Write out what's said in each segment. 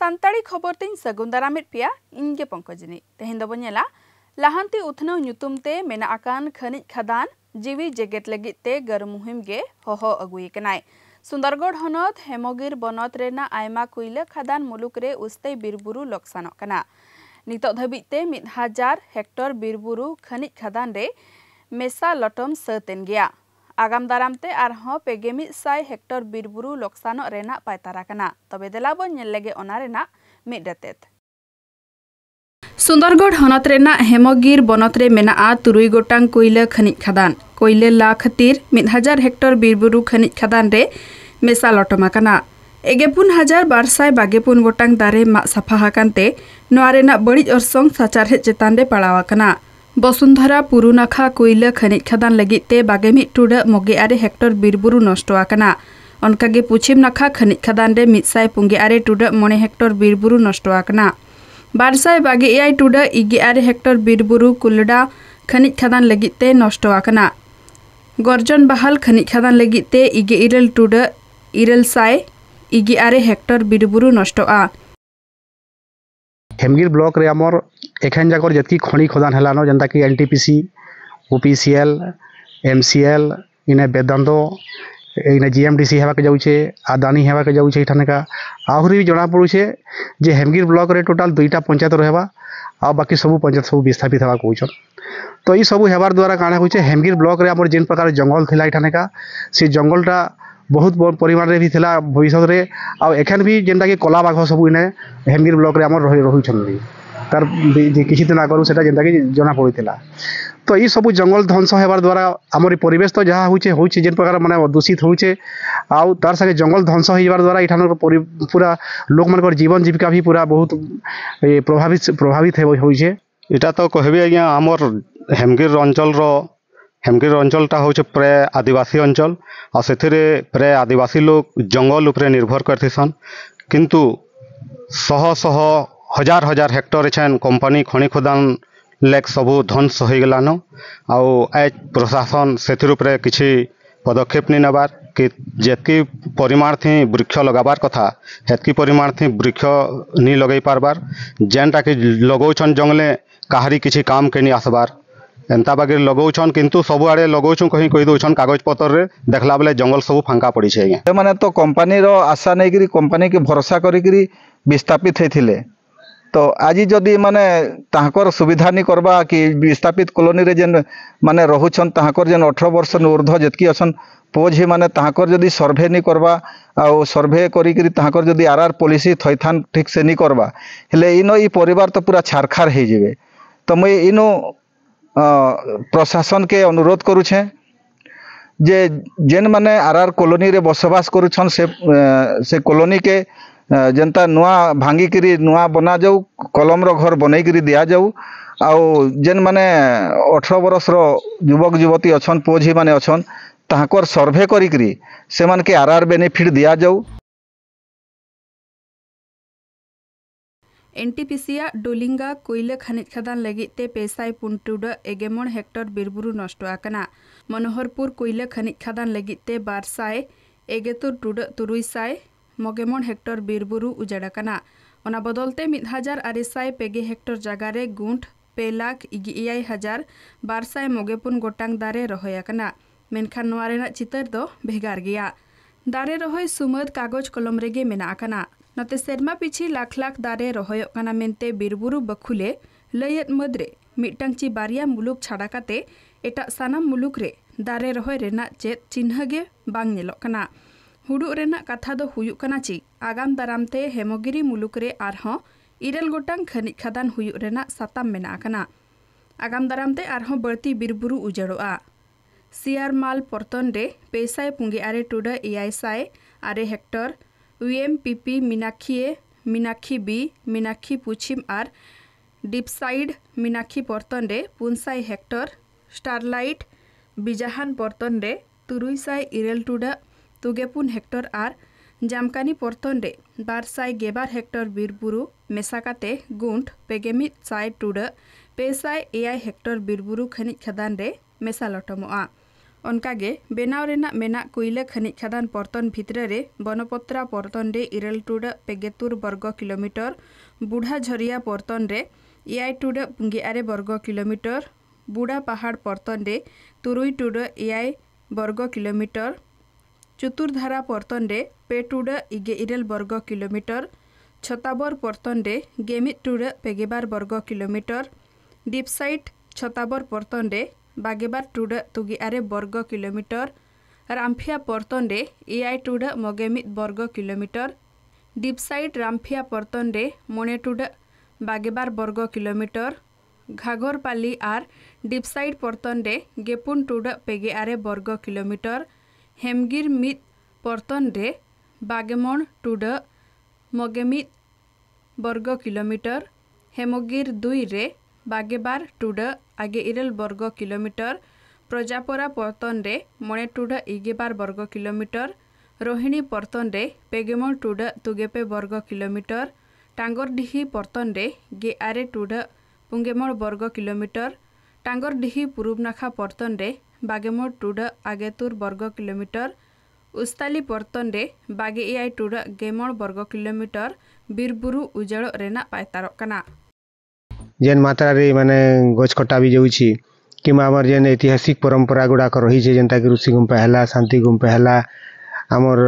सान्ताड़ी खबर तीन सगुन दारामित पिया इनगे पंकजनी तेहेन दो बनेला लाहांती उथनौ ᱧᱩᱛᱩᱢ ᱛᱮ ᱢᱮᱱᱟᱜ ᱟᱠᱟᱱ ᱠᱷᱟᱹᱱᱤᱡ ᱠᱷᱟᱫᱟᱱ ᱡᱤᱣᱤ ᱡᱮᱜᱮᱫ ᱞᱟᱹᱜᱤᱫ ᱛᱮ ᱜᱟᱨ ᱢᱩᱦᱤᱢ ᱜᱮ ᱦᱚᱦᱚ ᱟᱹᱜᱩᱭ ᱠᱟᱱᱟᱭ। सुंदरगढ़ हनत हेमगिर बनत रेना आयमा कोयला खादान मुलुक रे उस्ते बिरबुरु लोकसानक कना। नितो धाबिते 1000 हेक्टर बिरबुरु खनिज खादान रे मेसा लटम सतेन गया। आगाम दारामते आरहों पेगेमी 100 हेक्टर बिरबुरु लोकसानक रेना पायतारा कना। तबे देलाबो नेल लगे ओना रेना मिद रतेत। सुंदरगढ़ हनत रेना हेमगिर बनत रे मेना 3 गोटांग कोयला खनिज खादान कोयले ला खातिर 1000 हेक्टर बिरबुरु खनिज खादान रे मेसा लटमा कना। 51,222 गोटांग दारे मा साफा हाकानते नोआ रेना बड़ी अरसंग साचारहे चेतान रे पड़ावा कना। बसुंधरा पुरुनाखा कोयला खनिज खादान लगित ते 22 टुडा मोगे आरे हेक्टर बिरबुरु नष्टवा कना। अनकागे पुछिम नाखा खनिज खादान रे 158 टुडा 9 हेक्टर बिरबुरु नष्टवा कना। 222 टुडा 11 हेक्टर बिरबुरु कुलडा खनिज खादान लगित ते नष्टवा कना। गर्जन बहाल खनिज खादान लगित ते 11 टुडा 11 हेक्टर बिरबुरु नष्टआ। हेमगिर ब्लॉक रे आमर एखन जाकर जतकी खनि खदान हलानो जनता की एनटीपीसी ओपीसीएल एमसीएल इने वेदांतो इने जीएमडीसी हेबा के जाउछे आदानी हेबा के जाउछे इठानेका आहुरी भी जणा पड़ुछे जे हेमगिर ब्लॉक रे टोटल 2टा पंचायत रहबा आ बाकी सब पंचायत सब विस्थापित हेबा कहउछन। तो ई सब हेबार द्वारा काना होइछे हेमगिर ब्लॉक रे आमर जेन प्रकार जंगल थिला इठानेका से जंगलटा बहुत परिमाण रे भी थिला भविष्य रे आ एखन भी जेनटा कि कला बाघ सब इने हेमगिर ब्लॉक रे आमर रहुछन तार किछि दिन आगरु सेटा जेनटा कि जना पड़िथिला। तो ई सब जंगल ध्वंस हेबार द्वारा आमर परिवेश तो जहाँ होइछे जेन प्रकार माने दूषित होइछे आ तार संगे जंगल ध्वंस होइबार द्वारा इठान पूरा लोक मानकर जीवन जीविका भी पूरा बहुत प्रभावित होइछे। इटा तो कहबे आज्ञा आमर हेमगिर अंचलटा होचे प्राय आदिवासी अंचल आ सेथिरे प्राय आदिवासी लोग जंगल उपरे निर्भर करथिसन किंतु शह हजार हेक्टर छन कंपनी खनि खदान लेक सबू ध्वंस हो गलान आज प्रशासन सेथिर उपरे किछि पदक्षेप नहीं नबार कि जेतकी परिमाण थी वृक्ष लगाबार कथा हेतकी परिमाण थी वृक्ष नहीं लगे पारबार जेनटा कि लगौछन जंगले काहारी किछि काम के नहीं आसबार एंता बागे लगौछन किंतु सब आड़े लगौछन कहीं कही दौछन कागज पत्र रे देखला बेले जंगल सब फांका पड़ी छे आज्ञा। माने तो कंपनी रो आशा नहीं करी कंपनी के भरोसा करी विस्थापित हेथिले तो आज जदि माने ताहाकर सुविधा नहीं करबा कि विस्थापित कॉलोनी रे जेन माने रहुछन ताहाकर जेन 18 वर्ष ऊर्ध्व जेतकी अछन पोज ही माने ताहाकर जदि सर्वे नहीं करबा आ सर्वे करी ताहाकर जदि आरआर पॉलिसी थैथान ठीक से नहीं करबा हेले इनो ई परिवार तो पूरा छारखार हे जेबे। तो मैं इनो प्रशासन के अनुरोध करुछे जे जेन माने आरआर कॉलोनी रे बसवास करुछन से कॉलोनी के जनता नुआ भांगी करी नुआ बना जाऊ कलम रो घर बनै करी दिया जाऊ आउ जेन माने 18 वर्ष रो युवक युवती अछन पोझी माने अछन ताहाकर सर्वे करी से मान के आरआर बेनिफिट दिया जाऊ। एनटीपीसीया डोलिंगा कोयला खनिज खादान लगित ते पेसाय पुंटुडा 11 हेक्टर बिरबुरु नष्टआ कना। मनोहरपुर कोयला खनिज खादान लगित ते 271 टुडा 300 मोगेमन हेक्टर बिरबुरु उजाड़ा कना। ओना बदलते 1900 हेक्टर जगह रे गुंठ 2,21,200 मोगेपुन गोटांग दारे रहोया कना। मेनखान नोआ रेना चितर दो भेगार गया। दारे रहोय सुमद कागज कलम रेगे मेना कना। नते सेरमा पिछि लाख लाख दारे रहोय कना मेनते बिरबुरु बखुले लयत मदरे मिटटांग ची बारिया मुलुक छाड़ा काते एटा सानाम मुलुक रे दारे रहोय रेना चेत चिन्ह गे बांग नेलो कना। हुडु रेना कथा दो हुयु कना ची आगाम दारामते हेमगिरी मुलुक रे आरहों 9 गोटांग खनिज खादान हुयु रेना साताम मेना कना। आगाम दारामते आरहों बर्ती बिरबुरु उजड़ोआ। सियार माल परतन रे 258 टुडा 100 hectare UMPP Meenakshi B Meenakshi पुछिम आर डिपसाइड मीनाक्षी परतन रे 500 हेक्टर स्टारलाइट बिजाहान परतन रे 300 टुडा 2 हेक्टर आर जामकानी परतन रे 212 हेक्टर बिरबुरु मेसाकाते गुंठ 100 टुडा 200 हेक्टर बिरबुरु खनिज खादान रे मेसा लटमोआ। ओनकागे बेनाव रेना मेना कोयला खनिज खदान पर्तन भितरे रे बनपत्रा पर्तन रे 2.73 वर्ग किलोमीटर बुढ़ा झरिया पर्तन रे 2.8 वर्ग किलोमीटर बुढ़ा पहाड़ पर्तन रे 3.1 वर्ग किलोमीटर चतुरधारा पर्तन रे 2.21 वर्ग किलोमीटर छताबर पर्तन रे 2.12 वर्ग किलोमीटर डिपसाइट छताबर पर्तन रे 22.26 वर्ग किलोमीटर रामफिया पर्तन रे 2.21 वर्ग किलोमीटर डिपसाइट रामफिया पर्तन रे 2.22 वर्ग किलोमीटर घाघरपाली आर डिपसाइट पर्तन रे 2.26 वर्ग किलोमीटर हेमगिर मित पर्तन रे 22.21 वर्ग किलोमीटर हेमगिर 2 रे 22.21 वर्ग किलोमीटर प्रजापरा पर्तन रे 2.21 वर्ग किलोमीटर रोहिणी पर्तन रे 2.23 वर्ग किलोमीटर टांगरडीही पर्तन रे 2.20 वर्ग किलोमीटर टांगरडीही पूर्वनाखा पर्तन रे 2.23 वर्ग किलोमीटर उस्ताली पर्तन रे 2.21 वर्ग किलोमीटर बीरबुरु उजड़ रेना पायतारक कना जेन मात्रा रे माने गछ कटा भी जाउछि कि आमर जेन ऐतिहासिक परंपरा गुड़ाक रही है जेनटा कि ऋषि गुंफा है शांति गुंफा है आमर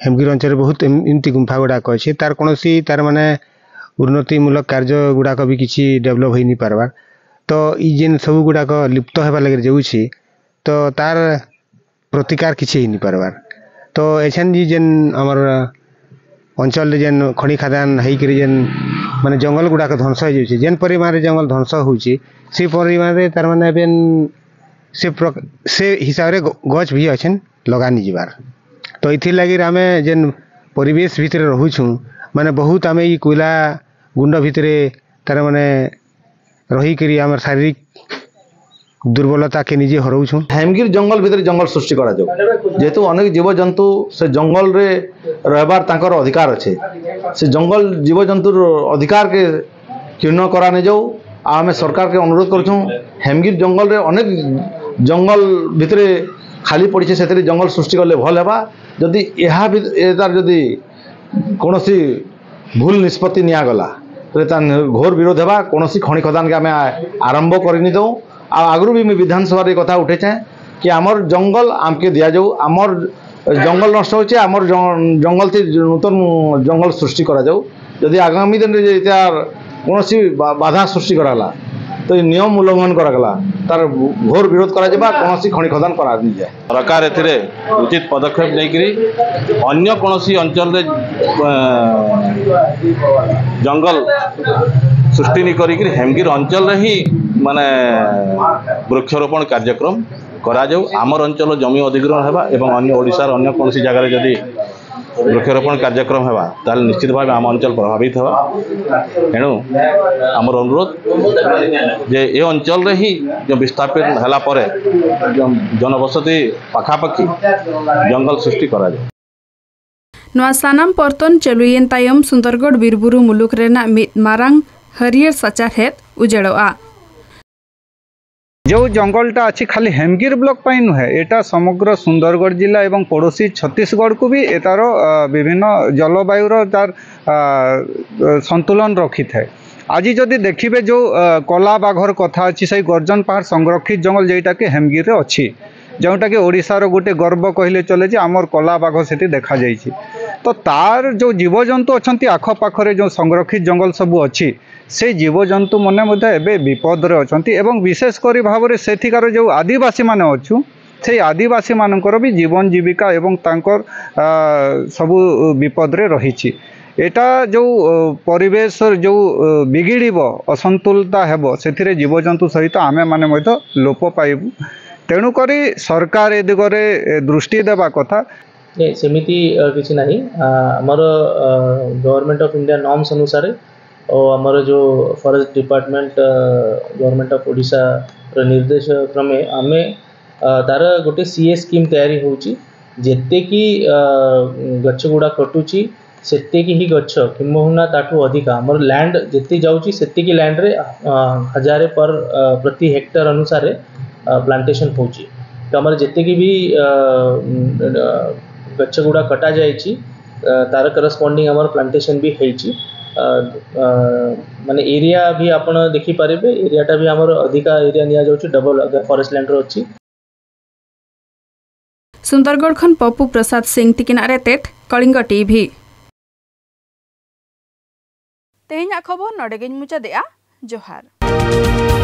हेमगिर अंचल बहुत एमती गुंफा गुड़ाक अच्छे तार कौन तार माने उन्नतिमूलक कार्य गुड़ाक भी किसी डेभलप हो नहीं पार्बार तो जेन सब गुड़ाक लिप्त होगा लगे जाऊँगी तो तार प्रतिकार किसी नहीं पार्बार तो एछन जी जेन आमर अंचल जेन खनि खादान होकर जेन माने जंगल गुड़ाक ध्वंस हो जाए जेन परिमाण जंगल ध्वंस होची से परिमाण तार माने बेन से हिसाब से गछ भी अच्छे लगानी जीवार तो इथि लगी आमे जेन परिवेश भितर रहूँ माने बहुत आमे ई कोयला गुंड भितर तार माने रही करी आमर शारीरिक दुर्बलता के निजे हराऊँ हेमगिर जंगल भितर जंगल सृष्टि करा जाऊ जेहेतु अनेक जीव जंतु से जंगल रे रहबार तांकर अधिकार अच्छे से जंगल जीव जंतुर अधिकार के क्षीण करा नहीं जाऊ आमे सरकार के अनुरोध करूँ हेमगिर जंगल रे अनेक जंगल भितर खाली पड़ी से जंगल सृष्टि कले भल है जदि यार जदि कौन भूल निष्पत्ति निगला तो घोर विरोध है कौन खनि खदान के आम आरंभ करनी दऊ आगु भी विधानसभा कथा उठे कि आमर जंगल आमके दि जाऊ आमर जंगल नष्ट होचे आमर जंगल थी नूतन जंगल सृष्टि करा जाऊ यदि आगामी दिन में कौन बाधा सृष्टि कराला तो ये नियम उल्लंघन करागला तार घोर विरोध करा कौन खनि खदान करा नहीं जाए सरकार एथिरे उचित पदक्षेप नहीं अन्य कौन अंचल जंगल सृष्टि नहीं करी हेमगिर अंचल रे ही माने वृक्षरोपण कार्यक्रम करा जाऊ आमर अंचल जमी अधिग्रहण हेबा एवं अन्य ओडिशार अन्य कौन जगह जदि वृक्षरोपण कार्यक्रम हेबा ताल निश्चित भाव आम अंचल प्रभावित हेबा तेणु आमर अनुरोध जे ए अंचल रे ही जो विस्थापित हला परे जनबसति पाखापाखि जंगल सृष्टि करा जाए नवा सानाम पर्तन चलुयेन तायम सुंदरगढ़ बीरबुरु मुलुक रेना मित मारांग हरियर सचारहेत उजेड़ोआ जो जंगलटा अच्छी खाली हेमगिर ब्लॉक पाई नुहे एटा समग्र सुंदरगढ़ जिला एवं पड़ोसी छत्तीसगढ़ को भी एतार विभिन्न जलवायुर तार संतुलन रखी थाए आज जदि देखिए जो कला बाघर कथा अच्छी से गर्जन पहाड़ संरक्षित जंगल जेटा कि हेमगिर रे अच्छी जोटा कि ओडिशार गोटे गर्व कहले चले जे आमर कला बाघ से देखा जाइए तो तार जो जीवजंतु अच्छा आखपाखे जो संरक्षित जंगल सबू अच्छी से जीवजंतु मैंने एवं विपद अच्छा एवं विशेषकर भाव में सेठिकार जो आदिवासी मान अच्छु से आदिवासी मानकर भी जीवन जीविका एवं तांकर सबू विपद रे रही एटा जो परिवेश जो बिगिड़ असंतुलता हेब से जीवजंतु सहित आमे माने लोप पाइबू तेणुक सरकार ए दिगरे दृष्टि देवा कथा सेमिति किसी ना आमर गवर्नमेंट ऑफ इंडिया नॉर्म्स अनुसार और आमर जो forest department government of Odisha निर्देश क्रमे आमे तार गोटे सीए स्कीम तैयारी होची जेते कि गछ गुड़ा कटुची सेते की ही गछ किंबहुना ताठू अधिक आमर लैंड जेते जाउची सेते की लैंड रे 1000 पर प्रति हेक्टर अनुसार प्लांटेशन होची तो आमर जिते भी गछ गुड़ा कटा जाइए तार करस्पॉन्डिंग आमर प्लांटेशन भी होइछि माने एरिया भी आपण देखि पारिबे एरियाटा भी आमर अधिका एरिया निया जाउछि डबल फॉरेस्ट लैंड रो अछि। सुंदरगढ़ खन पप्पू प्रसाद सिंह तिकिनारे तेट कलिंग टीवी तेहें खबर नडेगिन मुचादेआ जोहार।